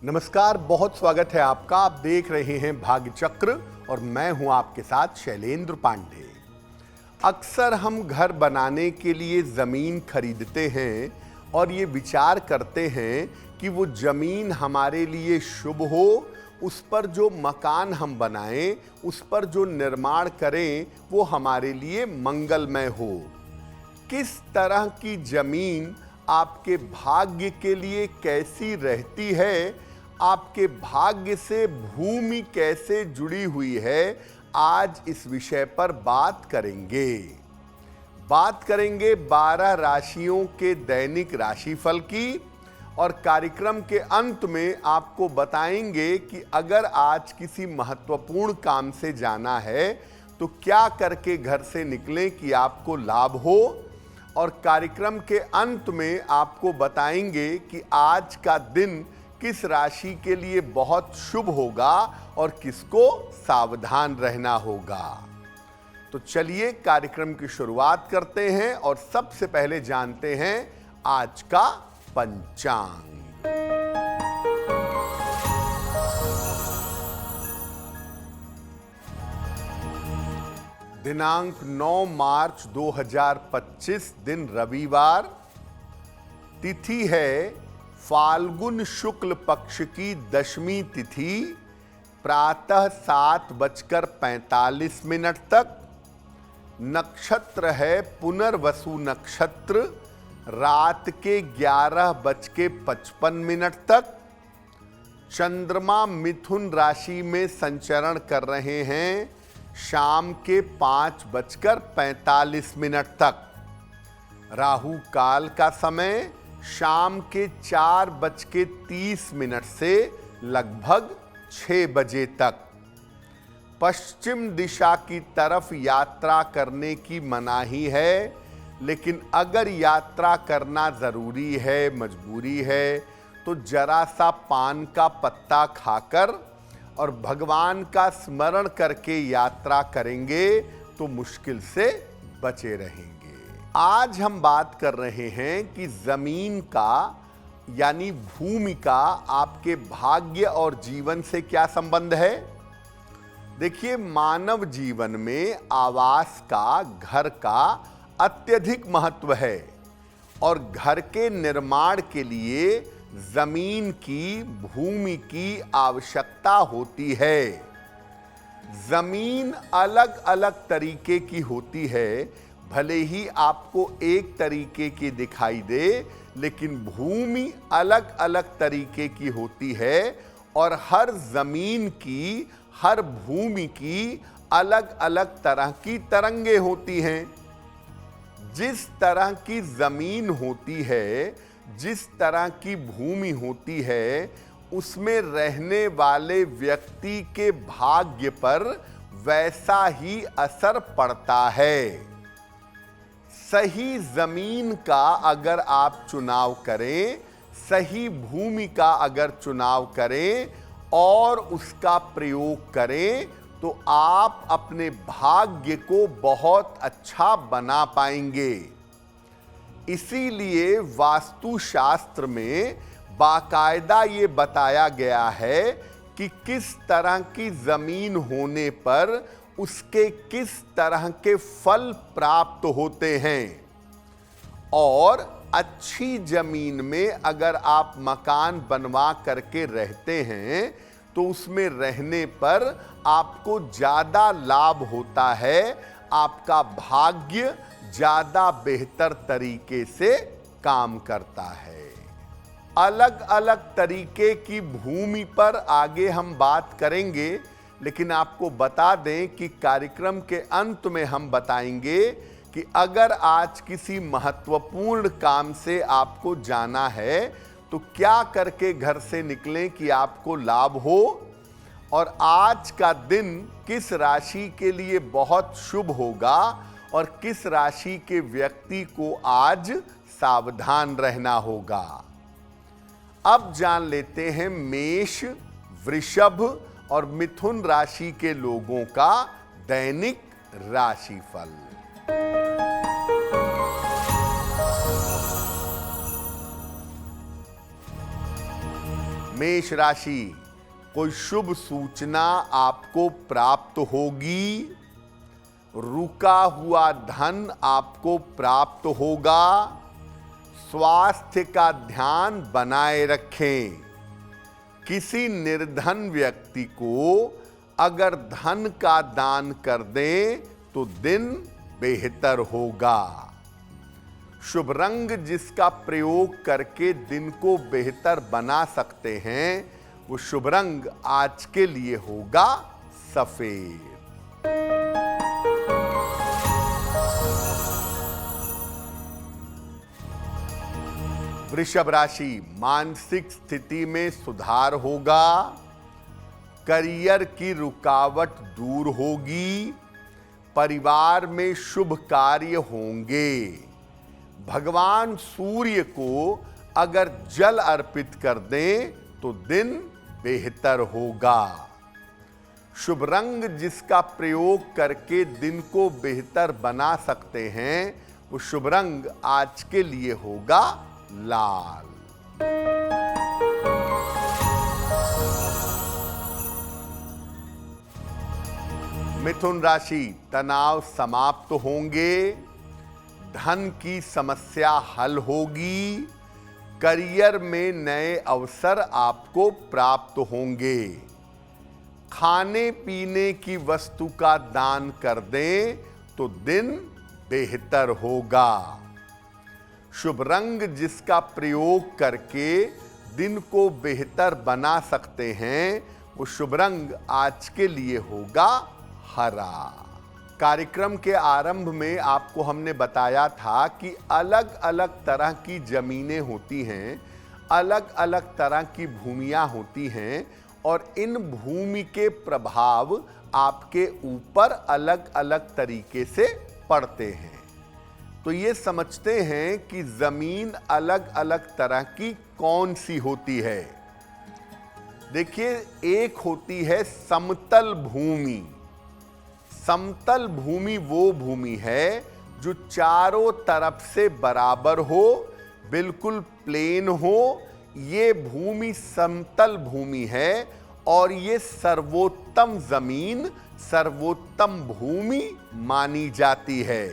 नमस्कार, बहुत स्वागत है आपका। आप देख रहे हैं भाग्य चक्र और मैं हूं आपके साथ शैलेंद्र पांडे। अक्सर हम घर बनाने के लिए ज़मीन खरीदते हैं और ये विचार करते हैं कि वो ज़मीन हमारे लिए शुभ हो, उस पर जो मकान हम बनाएं, उस पर जो निर्माण करें वो हमारे लिए मंगलमय हो। किस तरह की ज़मीन आपके भाग्य के लिए कैसी रहती है, आपके भाग्य से भूमि कैसे जुड़ी हुई है, आज इस विषय पर बात करेंगे। बात करेंगे 12 राशियों के दैनिक राशिफल की और कार्यक्रम के अंत में आपको बताएंगे कि अगर आज किसी महत्वपूर्ण काम से जाना है तो क्या करके घर से निकलें कि आपको लाभ हो। और कार्यक्रम के अंत में आपको बताएंगे कि आज का दिन किस राशि के लिए बहुत शुभ होगा और किसको सावधान रहना होगा। तो चलिए कार्यक्रम की शुरुआत करते हैं और सबसे पहले जानते हैं आज का पंचांग। दिनांक 9 मार्च 2025, दिन रविवार। तिथि है फाल्गुन शुक्ल पक्ष की दशमी तिथि, प्रातः 7:45 तक। नक्षत्र है पुनर्वसु नक्षत्र, रात के 11:55 तक। चंद्रमा मिथुन राशि में संचरण कर रहे हैं शाम के 5:45 तक। राहु काल का समय शाम के 4:30 से लगभग 6 बजे तक। पश्चिम दिशा की तरफ यात्रा करने की मनाही है, लेकिन अगर यात्रा करना जरूरी है, मजबूरी है, तो जरा सा पान का पत्ता खाकर और भगवान का स्मरण करके यात्रा करेंगे तो मुश्किल से बचे रहेंगे। आज हम बात कर रहे हैं कि जमीन का यानी भूमि का आपके भाग्य और जीवन से क्या संबंध है। देखिए, मानव जीवन में आवास का, घर का अत्यधिक महत्व है और घर के निर्माण के लिए जमीन की, भूमि की आवश्यकता होती है। जमीन अलग अलग तरीके की होती है, भले ही आपको एक तरीके की दिखाई दे, लेकिन भूमि अलग अलग तरीके की होती है और हर जमीन की, हर भूमि की अलग अलग तरह की तरंगे होती हैं। जिस तरह की जमीन होती है, जिस तरह की भूमि होती है, उसमें रहने वाले व्यक्ति के भाग्य पर वैसा ही असर पड़ता है। सही जमीन का अगर आप चुनाव करें, सही भूमि का अगर चुनाव करें और उसका प्रयोग करें तो आप अपने भाग्य को बहुत अच्छा बना पाएंगे। इसीलिए वास्तुशास्त्र में बाकायदा ये बताया गया है कि किस तरह की जमीन होने पर उसके किस तरह के फल प्राप्त होते हैं। और अच्छी जमीन में अगर आप मकान बनवा करके रहते हैं तो उसमें रहने पर आपको ज़्यादा लाभ होता है, आपका भाग्य ज़्यादा बेहतर तरीके से काम करता है। अलग अलग तरीके की भूमि पर आगे हम बात करेंगे, लेकिन आपको बता दें कि कार्यक्रम के अंत में हम बताएंगे कि अगर आज किसी महत्वपूर्ण काम से आपको जाना है तो क्या करके घर से निकलें कि आपको लाभ हो, और आज का दिन किस राशि के लिए बहुत शुभ होगा और किस राशि के व्यक्ति को आज सावधान रहना होगा। अब जान लेते हैं मेष, वृषभ और मिथुन राशि के लोगों का दैनिक राशिफल। मेष राशि, कोई शुभ सूचना आपको प्राप्त होगी। रुका हुआ धन आपको प्राप्त होगा। स्वास्थ्य का ध्यान बनाए रखें। किसी निर्धन व्यक्ति को अगर धन का दान कर दें तो दिन बेहतर होगा। शुभ रंग जिसका प्रयोग करके दिन को बेहतर बना सकते हैं, वो शुभ रंग आज के लिए होगा सफेद। वृषभ राशि, मानसिक स्थिति में सुधार होगा। करियर की रुकावट दूर होगी। परिवार में शुभ कार्य होंगे। भगवान सूर्य को अगर जल अर्पित कर दें तो दिन बेहतर होगा। शुभ रंग जिसका प्रयोग करके दिन को बेहतर बना सकते हैं, वो शुभ रंग आज के लिए होगा लाल। मिथुन राशि, तनाव समाप्त होंगे। धन की समस्या हल होगी। करियर में नए अवसर आपको प्राप्त होंगे। खाने पीने की वस्तु का दान कर दें तो दिन बेहतर होगा। शुभ रंग जिसका प्रयोग करके दिन को बेहतर बना सकते हैं, वो शुभ रंग आज के लिए होगा हरा। कार्यक्रम के आरंभ में आपको हमने बताया था कि अलग अलग तरह की जमीनें होती हैं, अलग अलग तरह की भूमियां होती हैं और इन भूमि के प्रभाव आपके ऊपर अलग अलग तरीके से पड़ते हैं। तो ये समझते हैं कि जमीन अलग अलग तरह की कौन सी होती है। देखिए, एक होती है समतल भूमि। समतल भूमि वो भूमि है जो चारों तरफ से बराबर हो, बिल्कुल प्लेन हो। ये भूमि समतल भूमि है और ये सर्वोत्तम जमीन, सर्वोत्तम भूमि मानी जाती है।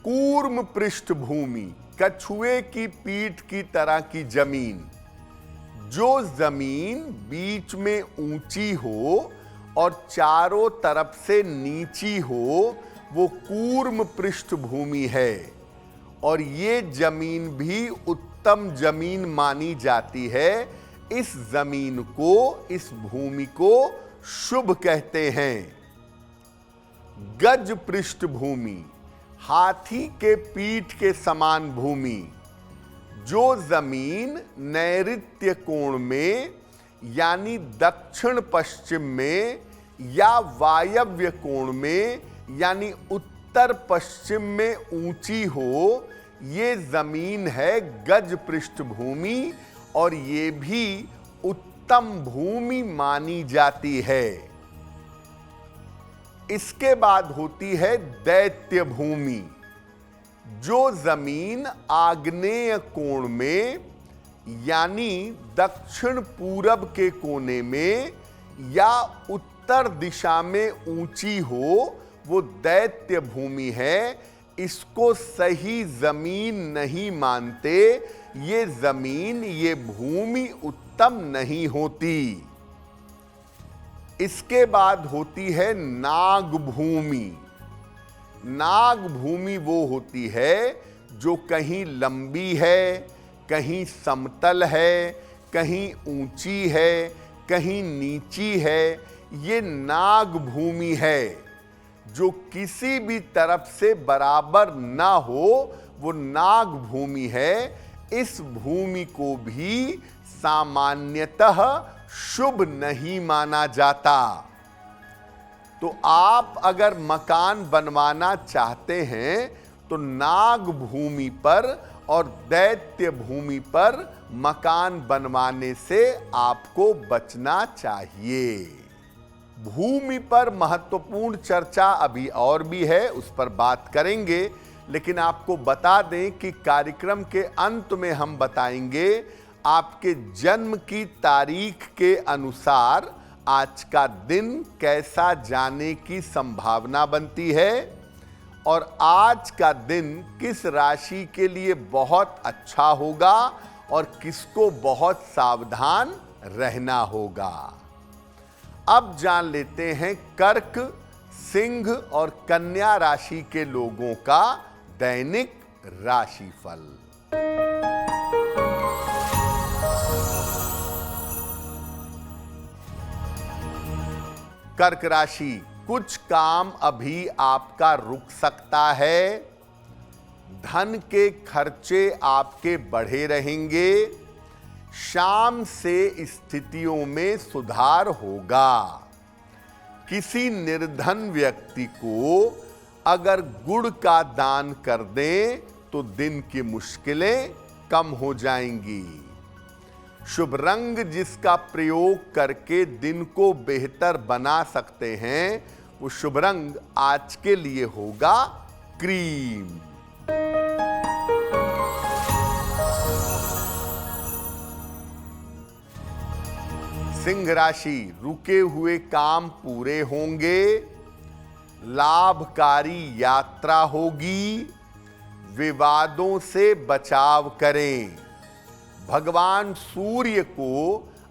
कूर्म पृष्ठभूमि, कछुए की पीठ की तरह की जमीन, जो जमीन बीच में ऊंची हो और चारों तरफ से नीची हो, वो कूर्म पृष्ठभूमि है। और ये जमीन भी उत्तम जमीन मानी जाती है। इस जमीन को, इस भूमि को शुभ कहते हैं। गज पृष्ठभूमि, हाथी के पीठ के समान भूमि, जो जमीन नैऋत्य कोण में यानी दक्षिण पश्चिम में या वायव्य कोण में यानी उत्तर पश्चिम में ऊंची हो, ये जमीन है गज पृष्ठभूमि और ये भी उत्तम भूमि मानी जाती है। इसके बाद होती है दैत्य भूमि, जो जमीन आग्नेय कोण में यानी दक्षिण पूरब के कोने में या उत्तर दिशा में ऊंची हो, वो दैत्य भूमि है। इसको सही जमीन नहीं मानते। ये जमीन, ये भूमि उत्तम नहीं होती। इसके बाद होती है नाग भूमि। नाग भूमि वो होती है जो कहीं लंबी है, कहीं समतल है, कहीं ऊंची है, कहीं नीची है। ये नाग भूमि है। जो किसी भी तरफ से बराबर ना हो, वो नाग भूमि है। इस भूमि को भी सामान्यतः शुभ नहीं माना जाता। तो आप अगर मकान बनवाना चाहते हैं तो नाग भूमि पर और दैत्य भूमि पर मकान बनवाने से आपको बचना चाहिए। भूमि पर महत्वपूर्ण चर्चा अभी और भी है, उस पर बात करेंगे, लेकिन आपको बता दें कि कार्यक्रम के अंत में हम बताएंगे आपके जन्म की तारीख के अनुसार आज का दिन कैसा जाने की संभावना बनती है और आज का दिन किस राशि के लिए बहुत अच्छा होगा और किसको बहुत सावधान रहना होगा। अब जान लेते हैं कर्क, सिंह और कन्या राशि के लोगों का दैनिक राशिफल। कर्क राशि, कुछ काम अभी आपका रुक सकता है। धन के खर्चे आपके बढ़े रहेंगे। शाम से स्थितियों में सुधार होगा। किसी निर्धन व्यक्ति को अगर गुड़ का दान कर दें तो दिन की मुश्किलें कम हो जाएंगी। शुभ रंग जिसका प्रयोग करके दिन को बेहतर बना सकते हैं वो शुभ रंग आज के लिए होगा क्रीम। सिंह राशि, रुके हुए काम पूरे होंगे। लाभकारी यात्रा होगी। विवादों से बचाव करें। भगवान सूर्य को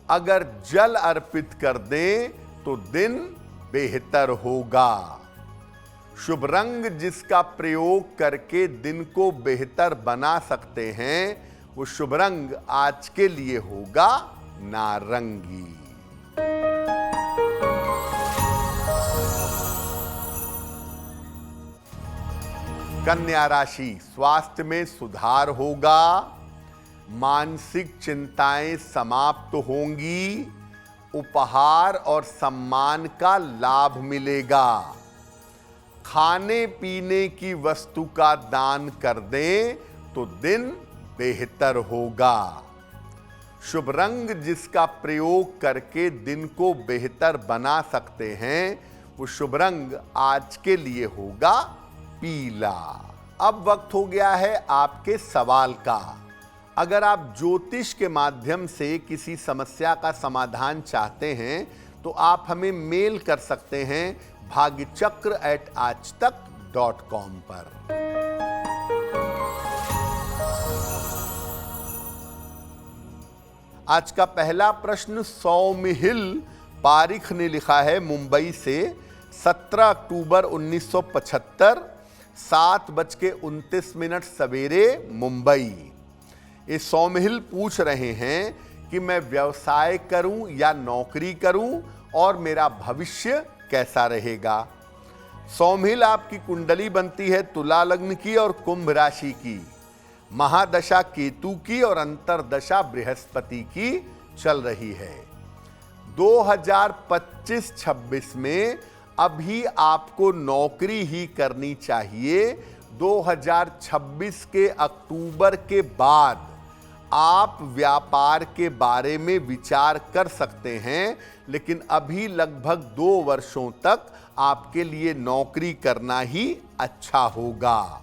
अगर जल अर्पित कर दें तो दिन बेहतर होगा। शुभ रंग जिसका प्रयोग करके दिन को बेहतर बना सकते हैं वो शुभ रंग आज के लिए होगा नारंगी। कन्या राशि, स्वास्थ्य में सुधार होगा। मानसिक चिंताएं समाप्त होंगी। उपहार और सम्मान का लाभ मिलेगा। खाने पीने की वस्तु का दान कर दें तो दिन बेहतर होगा। शुभ रंग जिसका प्रयोग करके दिन को बेहतर बना सकते हैं वो शुभ रंग आज के लिए होगा पीला। अब वक्त हो गया है आपके सवाल का। अगर आप ज्योतिष के माध्यम से किसी समस्या का समाधान चाहते हैं तो आप हमें मेल कर सकते हैं भाग्यचक्र@aajtak.com पर। आज का पहला प्रश्न सौमिहिल पारिख ने लिखा है मुंबई से। 17 अक्टूबर 1975 7:29 सवेरे मुंबई। ये सौमिहिल पूछ रहे हैं कि मैं व्यवसाय करूं या नौकरी करूं और मेरा भविष्य कैसा रहेगा। सौमिहिल, आपकी कुंडली बनती है तुला लग्न की और कुंभ राशि की। महादशा केतु की और अंतरदशा बृहस्पति की चल रही है। 2025-26 में अभी आपको नौकरी ही करनी चाहिए। 2026 के अक्टूबर के बाद आप व्यापार के बारे में विचार कर सकते हैं, लेकिन अभी लगभग 2 वर्षों तक आपके लिए नौकरी करना ही अच्छा होगा।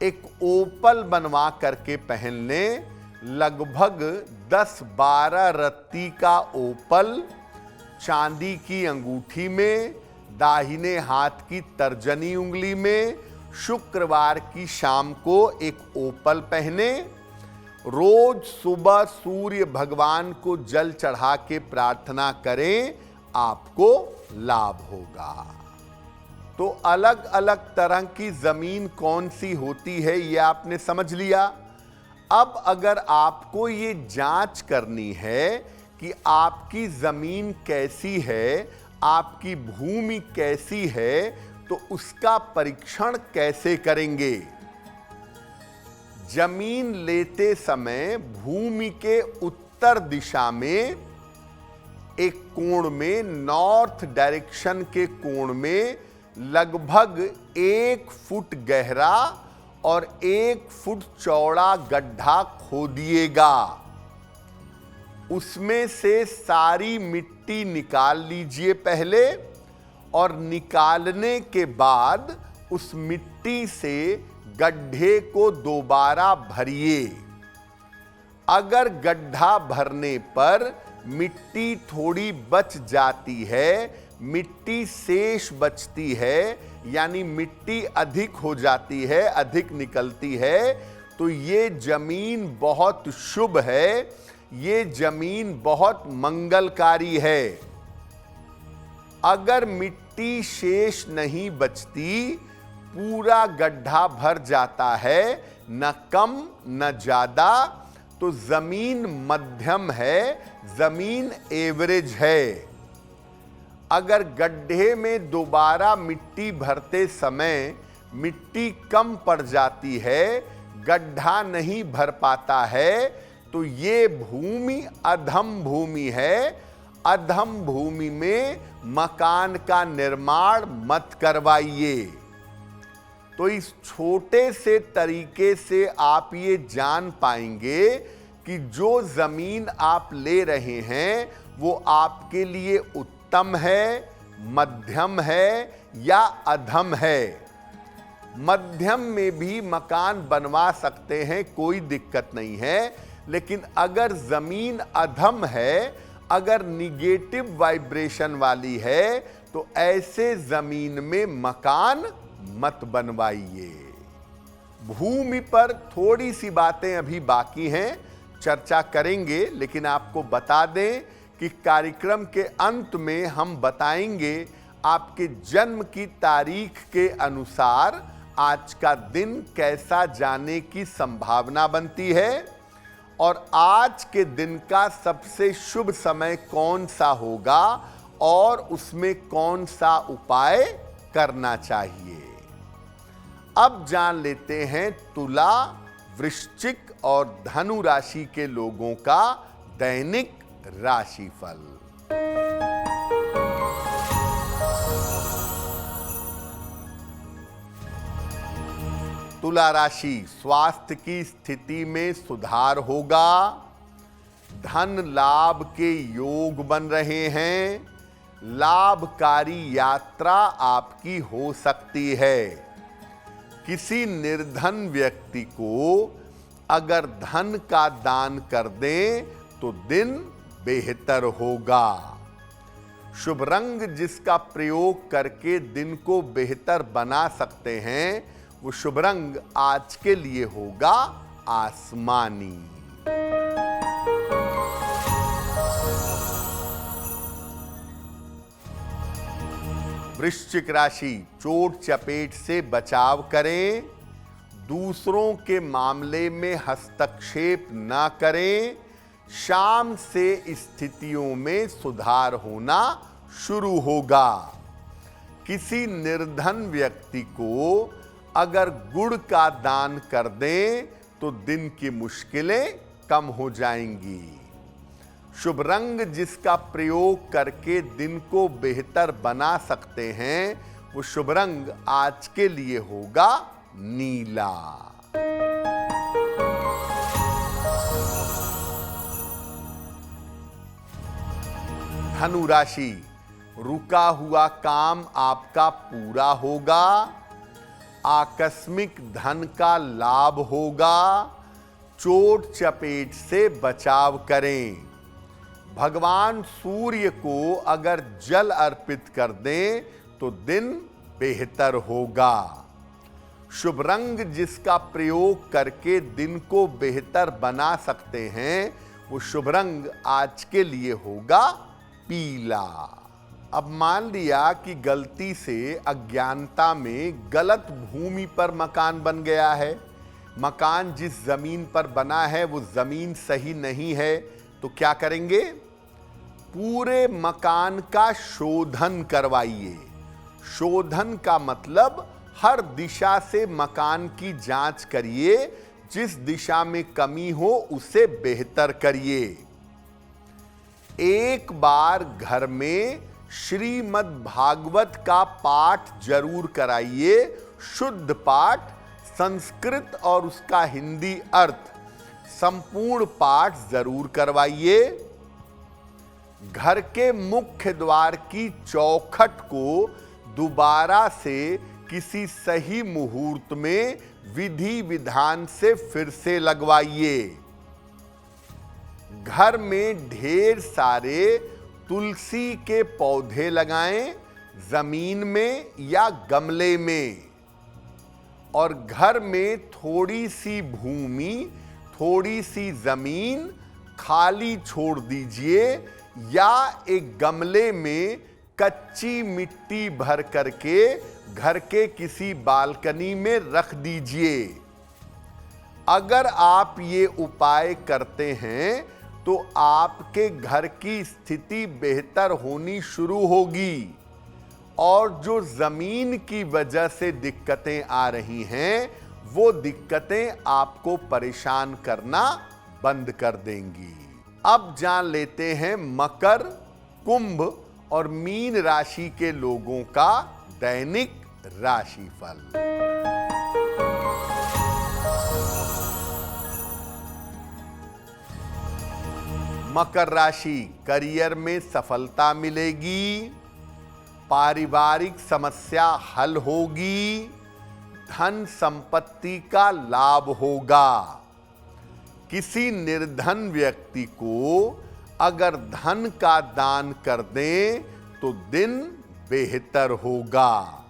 एक ओपल बनवा करके पहन लें। लगभग 10-12 रत्ती का ओपल चांदी की अंगूठी में, दाहिने हाथ की तर्जनी उंगली में। शुक्रवार की शाम को एक ओपल पहने। रोज सुबह सूर्य भगवान को जल चढ़ा के प्रार्थना करें, आपको लाभ होगा। तो अलग अलग तरह की जमीन कौन सी होती है ये आपने समझ लिया। अब अगर आपको ये जांच करनी है कि आपकी जमीन कैसी है, आपकी भूमि कैसी है, तो उसका परीक्षण कैसे करेंगे। जमीन लेते समय भूमि के उत्तर दिशा में एक कोण में, नॉर्थ डायरेक्शन के कोण में लगभग 1 फुट गहरा और 1 फुट चौड़ा गड्ढा खोदिएगा। उसमें से सारी मिट्टी निकाल लीजिए पहले, और निकालने के बाद उस मिट्टी से गड्ढे को दोबारा भरिए। अगर गड्ढा भरने पर मिट्टी थोड़ी बच जाती है, मिट्टी शेष बचती है, यानी मिट्टी अधिक हो जाती है, अधिक निकलती है, तो ये जमीन बहुत शुभ है, ये जमीन बहुत मंगलकारी है। अगर मिट्टी शेष नहीं बचती, पूरा गड्ढा भर जाता है, न कम न ज्यादा, तो जमीन मध्यम है, जमीन एवरेज है। अगर गड्ढे में दोबारा मिट्टी भरते समय मिट्टी कम पड़ जाती है, गड्ढा नहीं भर पाता है, तो ये भूमि अधम भूमि है। अधम भूमि में मकान का निर्माण मत करवाइए। तो इस छोटे से तरीके से आप ये जान पाएंगे कि जो जमीन आप ले रहे हैं वो आपके लिए उत्तम है, मध्यम है या अधम है। मध्यम में भी मकान बनवा सकते हैं, कोई दिक्कत नहीं है, लेकिन अगर जमीन अधम है, अगर निगेटिव वाइब्रेशन वाली है, तो ऐसे जमीन में मकान मत बनवाइए। भूमि पर थोड़ी सी बातें अभी बाकी हैं, चर्चा करेंगे, लेकिन आपको बता दें कि कार्यक्रम के अंत में हम बताएंगे आपके जन्म की तारीख के अनुसार आज का दिन कैसा जाने की संभावना बनती है और आज के दिन का सबसे शुभ समय कौन सा होगा और उसमें कौन सा उपाय करना चाहिए। अब जान लेते हैं तुला, वृश्चिक और धनु राशि के लोगों का दैनिक राशिफल। तुला राशि, स्वास्थ्य की स्थिति में सुधार होगा, धन लाभ के योग बन रहे हैं, लाभकारी यात्रा आपकी हो सकती है। किसी निर्धन व्यक्ति को अगर धन का दान कर दें तो दिन बेहतर होगा। शुभ रंग जिसका प्रयोग करके दिन को बेहतर बना सकते हैं, वो शुभ रंग आज के लिए होगा आसमानी। वृश्चिक राशि, चोट चपेट से बचाव करें, दूसरों के मामले में हस्तक्षेप न करें, शाम से स्थितियों में सुधार होना शुरू होगा। किसी निर्धन व्यक्ति को अगर गुड़ का दान कर दें तो दिन की मुश्किलें कम हो जाएंगी। शुभ रंग जिसका प्रयोग करके दिन को बेहतर बना सकते हैं, वो शुभ रंग आज के लिए होगा नीला। धनु राशि, रुका हुआ काम आपका पूरा होगा, आकस्मिक धन का लाभ होगा, चोट चपेट से बचाव करें। भगवान सूर्य को अगर जल अर्पित कर दें तो दिन बेहतर होगा। शुभ रंग जिसका प्रयोग करके दिन को बेहतर बना सकते हैं, वो शुभ रंग आज के लिए होगा पीला। अब मान लिया कि गलती से अज्ञानता में गलत भूमि पर मकान बन गया है, मकान जिस जमीन पर बना है वो जमीन सही नहीं है, तो क्या करेंगे? पूरे मकान का शोधन करवाइए। शोधन का मतलब हर दिशा से मकान की जांच करिए, जिस दिशा में कमी हो उसे बेहतर करिए। एक बार घर में श्रीमद् भागवत का पाठ जरूर कराइए, शुद्ध पाठ, संस्कृत और उसका हिंदी अर्थ, संपूर्ण पाठ जरूर करवाइए। घर के मुख्य द्वार की चौखट को दोबारा से किसी सही मुहूर्त में विधि विधान से फिर से लगवाइए। घर में ढेर सारे तुलसी के पौधे लगाएं, जमीन में या गमले में। और घर में थोड़ी सी भूमि, थोड़ी सी जमीन खाली छोड़ दीजिए या एक गमले में कच्ची मिट्टी भर करके घर के किसी बालकनी में रख दीजिए। अगर आप ये उपाय करते हैं तो आपके घर की स्थिति बेहतर होनी शुरू होगी और जो जमीन की वजह से दिक्कतें आ रही हैं वो दिक्कतें आपको परेशान करना बंद कर देंगी। अब जान लेते हैं मकर, कुंभ और मीन राशि के लोगों का दैनिक राशिफल। मकर राशि, करियर में सफलता मिलेगी, पारिवारिक समस्या हल होगी, धन संपत्ति का लाभ होगा। किसी निर्धन व्यक्ति को अगर धन का दान कर दें तो दिन बेहतर होगा।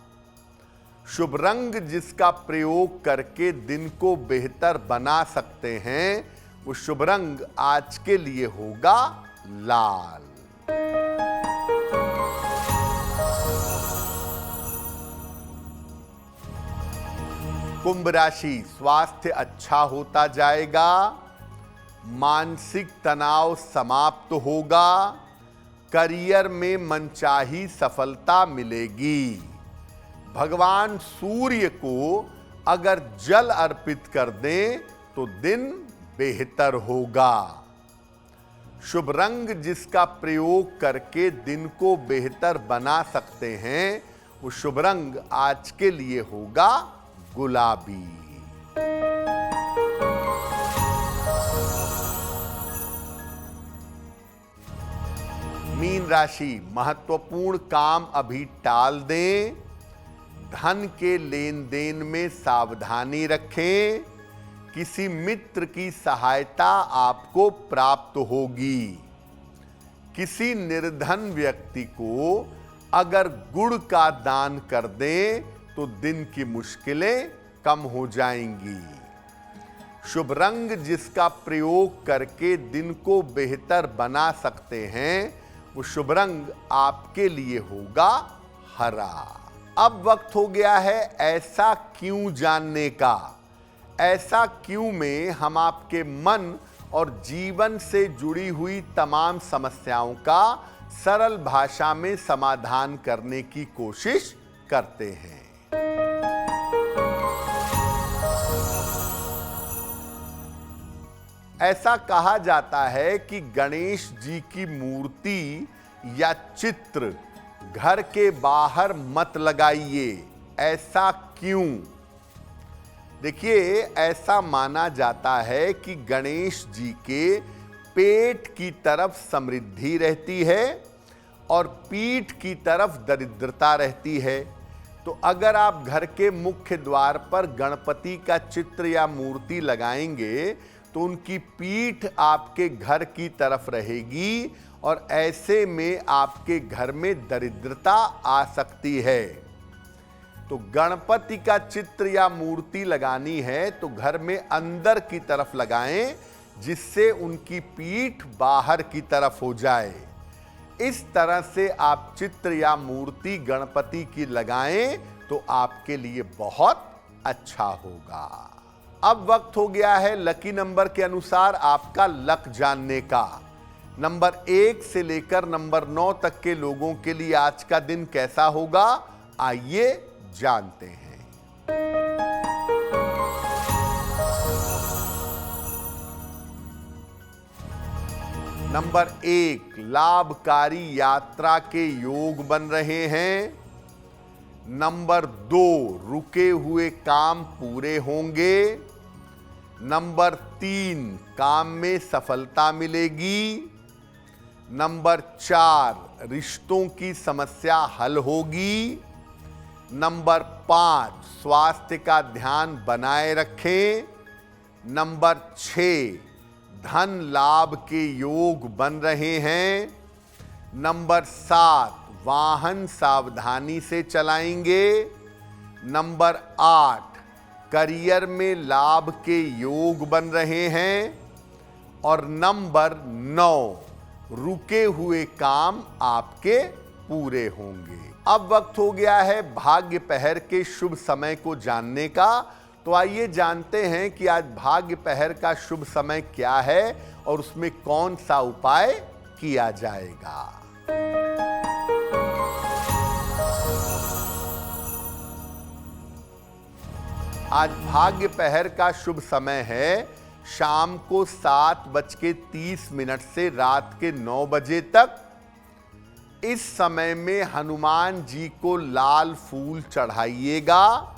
शुभ रंग जिसका प्रयोग करके दिन को बेहतर बना सकते हैं वो शुभ रंग आज के लिए होगा लाल। कुंभ राशि, स्वास्थ्य अच्छा होता जाएगा, मानसिक तनाव समाप्त होगा, करियर में मनचाही सफलता मिलेगी। भगवान सूर्य को अगर जल अर्पित कर दें तो दिन बेहतर होगा। शुभ रंग जिसका प्रयोग करके दिन को बेहतर बना सकते हैं वो शुभ रंग आज के लिए होगा गुलाबी। मीन राशि, महत्वपूर्ण काम अभी टाल दें, धन के लेन देन में सावधानी रखें, किसी मित्र की सहायता आपको प्राप्त होगी। किसी निर्धन व्यक्ति को अगर गुड़ का दान कर दें तो दिन की मुश्किलें कम हो जाएंगी। शुभ रंग जिसका प्रयोग करके दिन को बेहतर बना सकते हैं वो शुभ रंग आपके लिए होगा हरा। अब वक्त हो गया है ऐसा क्यों जानने का। ऐसा क्यों में हम आपके मन और जीवन से जुड़ी हुई तमाम समस्याओं का सरल भाषा में समाधान करने की कोशिश करते हैं। ऐसा कहा जाता है कि गणेश जी की मूर्ति या चित्र घर के बाहर मत लगाइए। ऐसा क्यों? देखिए, ऐसा माना जाता है कि गणेश जी के पेट की तरफ समृद्धि रहती है और पीठ की तरफ दरिद्रता रहती है। तो अगर आप घर के मुख्य द्वार पर गणपति का चित्र या मूर्ति लगाएंगे तो उनकी पीठ आपके घर की तरफ रहेगी और ऐसे में आपके घर में दरिद्रता आ सकती है। तो गणपति का चित्र या मूर्ति लगानी है तो घर में अंदर की तरफ लगाएं जिससे उनकी पीठ बाहर की तरफ हो जाए। इस तरह से आप चित्र या मूर्ति गणपति की लगाएं तो आपके लिए बहुत अच्छा होगा। अब वक्त हो गया है लकी नंबर के अनुसार आपका लक जानने का। नंबर 1 से लेकर नंबर 9 तक के लोगों के लिए आज का दिन कैसा होगा, आइए जानते हैं। नंबर 1, लाभकारी यात्रा के योग बन रहे हैं। नंबर 2, रुके हुए काम पूरे होंगे। नंबर 3, काम में सफलता मिलेगी। नंबर 4, रिश्तों की समस्या हल होगी। नंबर 5, स्वास्थ्य का ध्यान बनाए रखें। नंबर 6, धन लाभ के योग बन रहे हैं। नंबर 7, वाहन सावधानी से चलाएंगे। नंबर 8, करियर में लाभ के योग बन रहे हैं। और नंबर 9, रुके हुए काम आपके पूरे होंगे। अब वक्त हो गया है भाग्य पहर के शुभ समय को जानने का। तो आइए जानते हैं कि आज भाग्य पहर का शुभ समय क्या है और उसमें कौन सा उपाय किया जाएगा। आज भाग्य पहर का शुभ समय है शाम को 7:30 से रात के 9 बजे तक। इस समय में हनुमान जी को लाल फूल चढ़ाइएगा।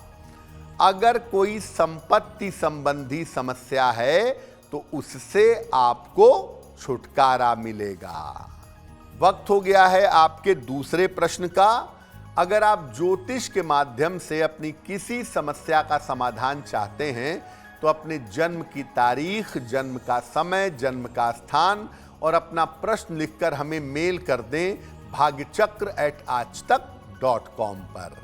अगर कोई संपत्ति संबंधी समस्या है तो उससे आपको छुटकारा मिलेगा। वक्त हो गया है आपके दूसरे प्रश्न का। अगर आप ज्योतिष के माध्यम से अपनी किसी समस्या का समाधान चाहते हैं तो अपने जन्म की तारीख, जन्म का समय, जन्म का स्थान और अपना प्रश्न लिखकर हमें मेल कर दें bhagyachakra@aajtak.com पर।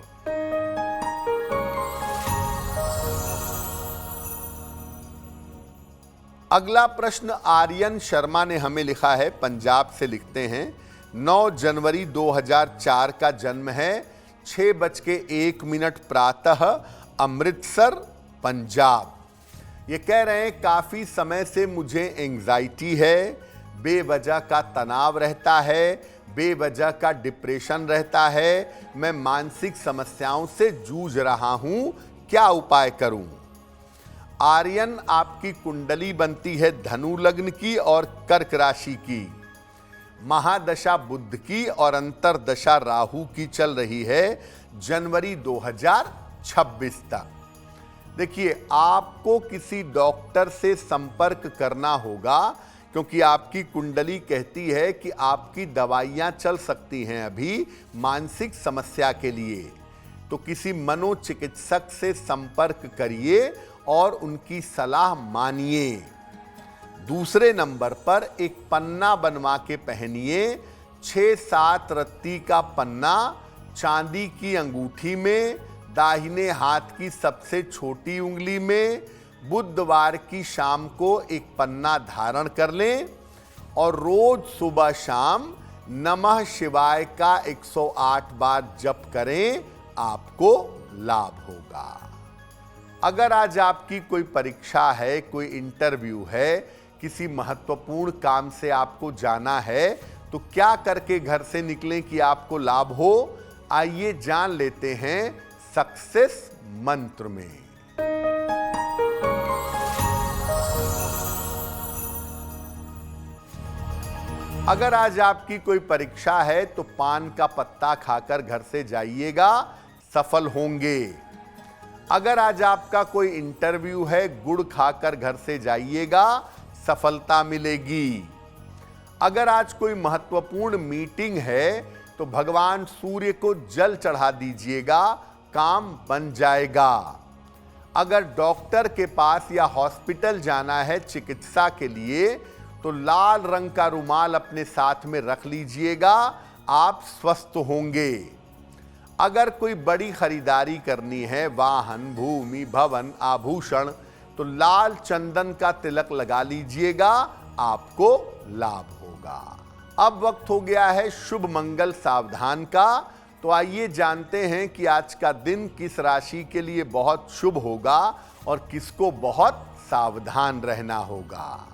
अगला प्रश्न आर्यन शर्मा ने हमें लिखा है, पंजाब से लिखते हैं। 9 जनवरी 2004 का जन्म है, 6:01 प्रातः, अमृतसर, पंजाब। ये कह रहे हैं काफ़ी समय से मुझे एंग्जाइटी है, बेवजह का तनाव रहता है, बेवजह का डिप्रेशन रहता है, मैं मानसिक समस्याओं से जूझ रहा हूं, क्या उपाय करूं? आर्यन, आपकी कुंडली बनती है धनु लग्न की और कर्क राशि की। महादशा बुध की और अंतरदशा राहु की चल रही है जनवरी 2026 तक। देखिए, आपको किसी डॉक्टर से संपर्क करना होगा क्योंकि आपकी कुंडली कहती है कि आपकी दवाइयां चल सकती हैं अभी मानसिक समस्या के लिए। तो किसी मनोचिकित्सक से संपर्क करिए और उनकी सलाह मानिए। दूसरे नंबर पर एक पन्ना बनवा के पहनिए, 6-7 रत्ती का पन्ना, चांदी की अंगूठी में, दाहिने हाथ की सबसे छोटी उंगली में। बुधवार की शाम को एक पन्ना धारण कर लें और रोज सुबह शाम नमः शिवाय का 108 बार जप करें, आपको लाभ होगा। अगर आज आपकी कोई परीक्षा है, कोई इंटरव्यू है, किसी महत्वपूर्ण काम से आपको जाना है, तो क्या करके घर से निकलें कि आपको लाभ हो? आइए जान लेते हैं सक्सेस मंत्र में। अगर आज आपकी कोई परीक्षा है तो पान का पत्ता खाकर घर से जाइएगा, सफल होंगे। अगर आज आपका कोई इंटरव्यू है, गुड़ खाकर घर से जाइएगा, सफलता मिलेगी। अगर आज कोई महत्वपूर्ण मीटिंग है तो भगवान सूर्य को जल चढ़ा दीजिएगा, काम बन जाएगा। अगर डॉक्टर के पास या हॉस्पिटल जाना है चिकित्सा के लिए तो लाल रंग का रुमाल अपने साथ में रख लीजिएगा, आप स्वस्थ होंगे। अगर कोई बड़ी खरीदारी करनी है, वाहन, भूमि, भवन, आभूषण, तो लाल चंदन का तिलक लगा लीजिएगा, आपको लाभ होगा। अब वक्त हो गया है शुभ मंगल सावधान का। तो आइए जानते हैं कि आज का दिन किस राशि के लिए बहुत शुभ होगा और किसको बहुत सावधान रहना होगा।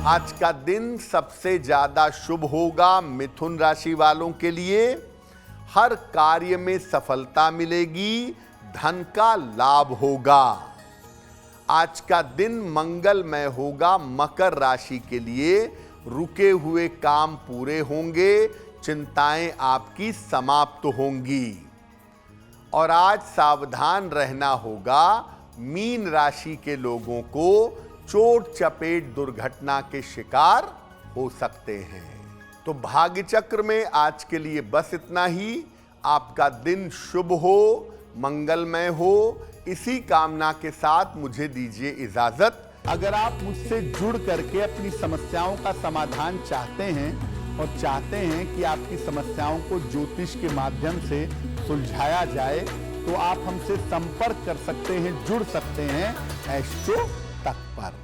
आज का दिन सबसे ज्यादा शुभ होगा मिथुन राशि वालों के लिए। हर कार्य में सफलता मिलेगी, धन का लाभ होगा। आज का दिन मंगलमय होगा मकर राशि के लिए। रुके हुए काम पूरे होंगे, चिंताएं आपकी समाप्त होंगी। और आज सावधान रहना होगा, मीन राशि के लोगों को चोट चपेट दुर्घटना के शिकार हो सकते हैं। तो भाग्य चक्र में आज के लिए बस इतना ही। आपका दिन शुभ हो, मंगलमय हो, इसी कामना के साथ मुझे दीजिए इजाजत। अगर आप मुझसे जुड़ करके अपनी समस्याओं का समाधान चाहते हैं और चाहते हैं कि आपकी समस्याओं को ज्योतिष के माध्यम से सुलझाया जाए, तो आप हमसे संपर्क कर सकते हैं, जुड़ सकते हैं एस्ट्रो तक पर।